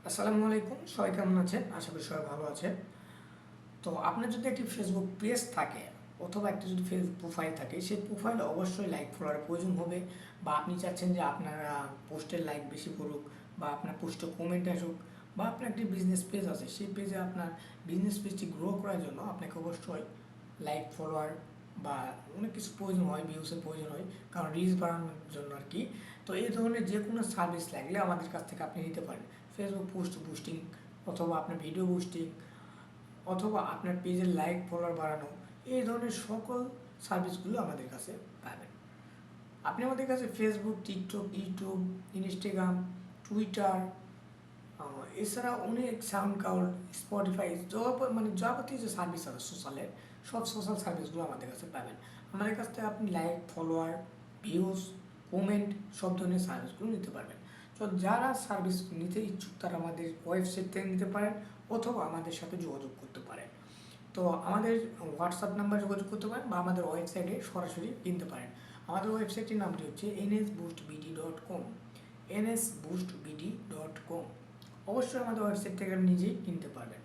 আসসালামু আলাইকুম, সবাই কেমন আছেন? আশা করি সবাই ভালো আছেন। তো আপনার যদি একটি ফেসবুক পেজ থাকে অথবা একটা যদি ফেসবুক প্রোফাইল থাকে, সেই প্রোফাইলে অবশ্যই লাইক ফলোয়ার প্রয়োজন হবে, বা আপনি চাচ্ছেন যে আপনার পোস্টের লাইক বেশি করুক, বা আপনার পোস্টে কমেন্ট আসুক, বা আপনার একটি বিজনেস পেজ আছে, সেই পেজে আপনার বিজনেস পেজটি গ্রো করার জন্য আপনাকে অবশ্যই লাইক ফলোয়ার বা অনেক কিছু প্রয়োজন হয়, ভিউসের প্রয়োজন হয়, কারণ রিচ বাড়ানোর জন্য আর কি। তো এই ধরনের যে কোনো সার্ভিস লাগলে আমাদের কাছ থেকে আপনি নিতে পারেন। ফেসবুক পোস্ট বুস্টিং, অথবা আপনার ভিডিও বুস্টিং, অথবা আপনার পেজের লাইক ফলোয়ার বাড়ানো, এই ধরনের সকল সার্ভিসগুলো আমাদের কাছে পাবেন। আপনি আমাদের কাছে Facebook, TikTok, YouTube, Instagram, Twitter, এছাড়া অনেক সাউন্ড ক্লাউড, স্পটিফাই, যাবতীয় যে সার্ভিস আছে সোশ্যালের, সব সোশ্যাল সার্ভিসগুলো আমাদের কাছে পাবেন। আমাদের কাছ থেকে আপনি লাইক ফলোয়ার, ভিউজ, কমেন্ট, সব ধরনের সার্ভিসগুলো নিতে পারবেন। তো যারা সার্ভিস নিতে ইচ্ছুক তারা আমাদের ওয়েবসাইট থেকে নিতে পারেন, অথবা আমাদের সাথে যোগাযোগ করতে পারেন। তো আমাদের হোয়াটসঅ্যাপ নাম্বার যোগাযোগ করতে পারেন, বা আমাদের ওয়েবসাইটে সরাসরি কিনতে পারেন। আমাদের ওয়েবসাইটের নামটি হচ্ছে nsboostbd.com, nsboostbd.com। অবশ্যই আমাদের ওয়েবসাইট থেকে আপনি নিজেই কিনতে পারবেন।